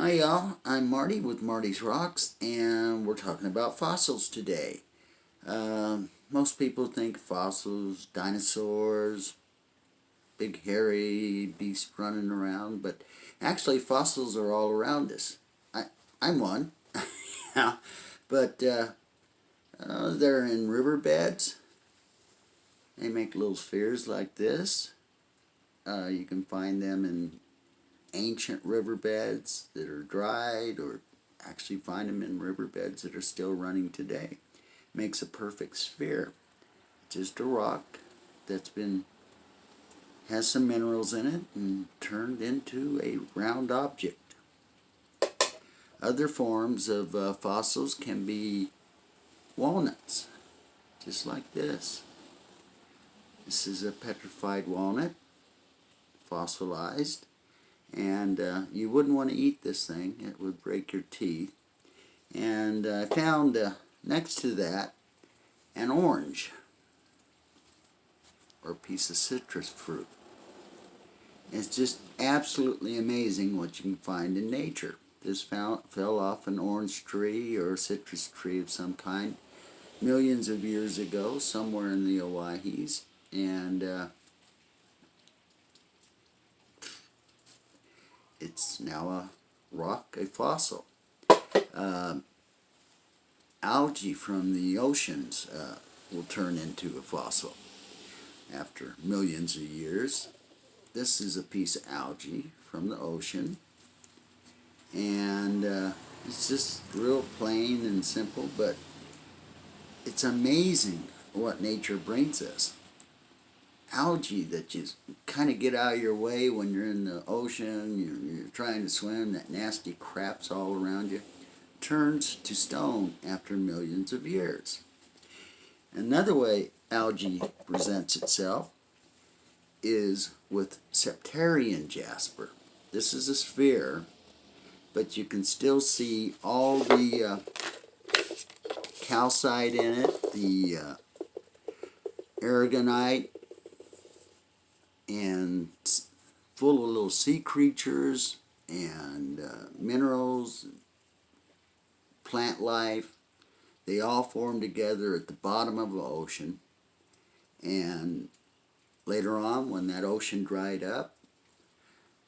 Hi y'all, I'm Marty with Marty's Rocks, and we're talking about fossils today. Most people think fossils, dinosaurs, big hairy beasts running around, but actually fossils are all around us. I'm one, yeah, but they're in riverbeds. They make little spheres like this. You can find them in ancient riverbeds that are dried, or actually find them in riverbeds that are still running today. Makes a perfect sphere. Just a rock that's has some minerals in it and turned into a round object. Other forms of fossils can be walnuts, just like this. This is a petrified walnut, fossilized. And you wouldn't want to eat this thing. It would break your teeth. And I found next to that an orange, or a piece of citrus fruit. It's just absolutely amazing what you can find in nature. This fell off an orange tree or a citrus tree of some kind millions of years ago somewhere in the Oahes, and it's now a rock, a fossil. Algae from the oceans will turn into a fossil after millions of years. This is a piece of algae from the ocean, and it's just real plain and simple, but it's amazing what nature brings us. Algae that just kind of get out of your way when you're in the ocean, you're trying to swim, that nasty crap's all around you, turns to stone after millions of years. Another way algae presents itself is with septarian jasper. This is a sphere, but you can still see all the calcite in it, the aragonite, and full of little sea creatures and minerals, plant life. They all form together at the bottom of the ocean, and later on, when that ocean dried up,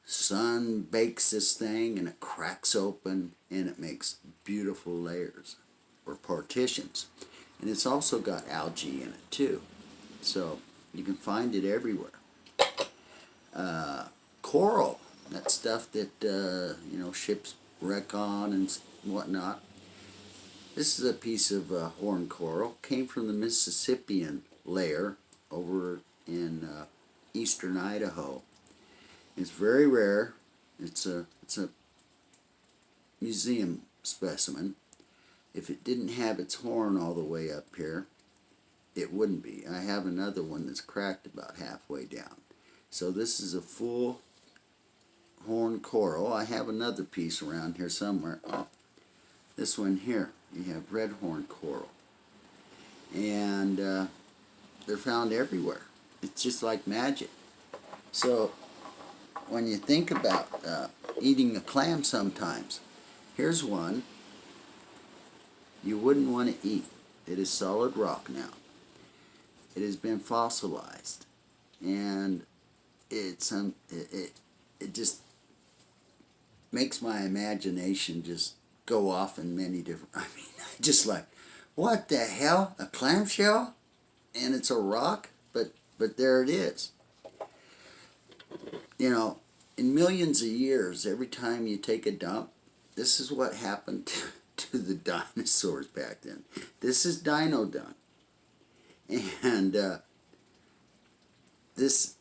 sun bakes this thing and it cracks open and it makes beautiful layers or partitions. And it's also got algae in it too, so you can find it everywhere. Coral, that stuff that ships wreck on and whatnot. This is a piece of horn coral. Came from the Mississippian layer over in eastern Idaho. It's very rare. It's a museum specimen. If it didn't have its horn all the way up here, it wouldn't be. I have another one that's cracked about halfway down. So this is a full horn coral. I have another piece around here somewhere. Oh, this one here. You have red horn coral. And they're found everywhere. It's just like magic. So when you think about eating a clam sometimes, here's one you wouldn't want to eat. It is solid rock now. It has been fossilized, and it just makes my imagination just go off in many different. I mean, just like, what the hell? A clamshell, and it's a rock, but there it is. You know, in millions of years, every time you take a dump, this is what happened to the dinosaurs back then. This is dino dung. And this,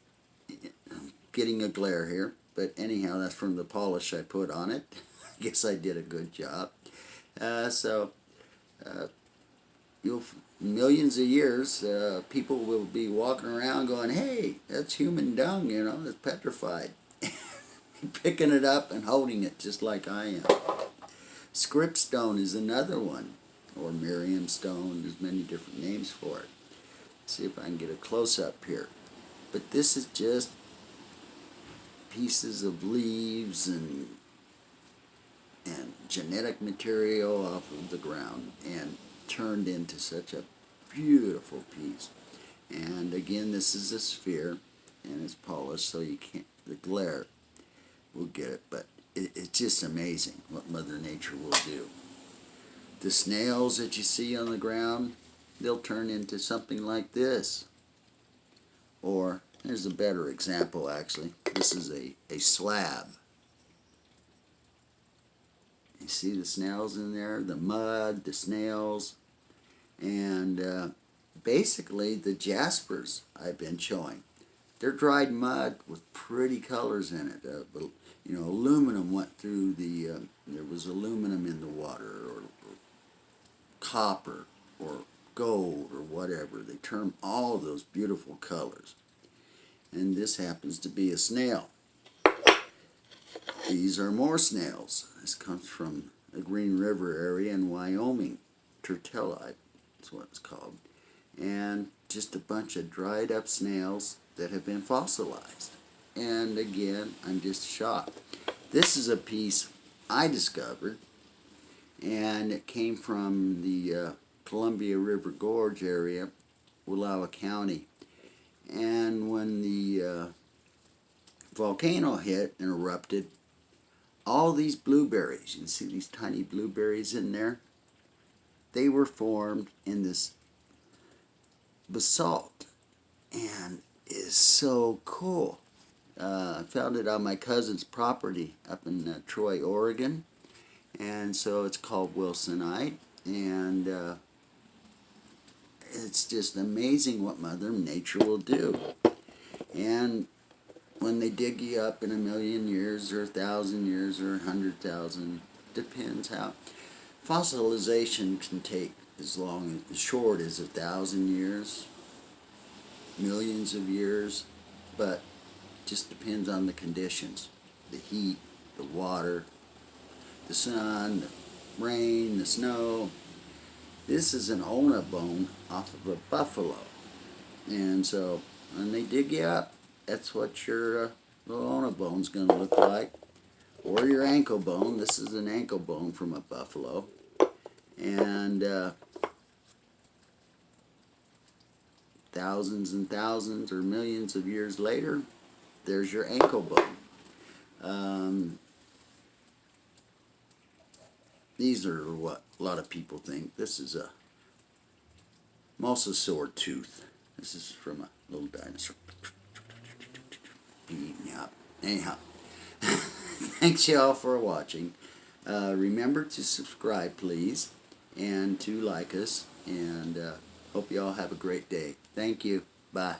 I'm getting a glare here, but anyhow, that's from the polish I put on it. I guess I did a good job. Millions of years, people will be walking around going, hey, that's human dung, it's petrified. Picking it up and holding it just like I am. Scriptstone is another one, or Miriam stone. There's many different names for it. Let's see if I can get a close-up here. But this is just pieces of leaves and genetic material off of the ground and turned into such a beautiful piece. And again, this is a sphere, and it's polished, so you can't, the glare will get it, but it's just amazing what Mother Nature will do. The snails that you see on the ground, they'll turn into something like this. Or, here's a better example actually. This is a slab. You see the snails in there, the mud, the snails, and basically the jaspers I've been showing. They're dried mud with pretty colors in it. You know, aluminum went through the, there was aluminum in the water, or copper, or gold, or whatever. They term all those beautiful colors. And this happens to be a snail. These are more snails. This comes from the Green River area in Wyoming. Tertellite is what it's called. And just a bunch of dried up snails that have been fossilized. And again, I'm just shocked. This is a piece I discovered, and it came from the Columbia River Gorge area, Wallowa County. And when the volcano hit and erupted, all these blueberries, you can see these tiny blueberries in there, they were formed in this basalt, and is so cool. I found it on my cousin's property up in Troy, Oregon, and so it's called wilsonite, and it's just amazing what Mother Nature will do. And when they dig you up in 1,000,000 years, or 1,000 years, or 100,000, depends how. Fossilization can take as short as 1,000 years, millions of years, but just depends on the conditions, the heat, the water, the sun, the rain, the snow. This is an ulna bone off of a buffalo, and so when they dig you up, that's what your little ulna bone's going to look like, or your ankle bone. This is an ankle bone from a buffalo, and thousands and thousands or millions of years later, there's your ankle bone. These are what a lot of people think. This is a mosasaur tooth. This is from a little dinosaur. Be eaten up. Anyhow, thanks y'all for watching. Remember to subscribe, please, and to like us, and hope y'all have a great day. Thank you. Bye.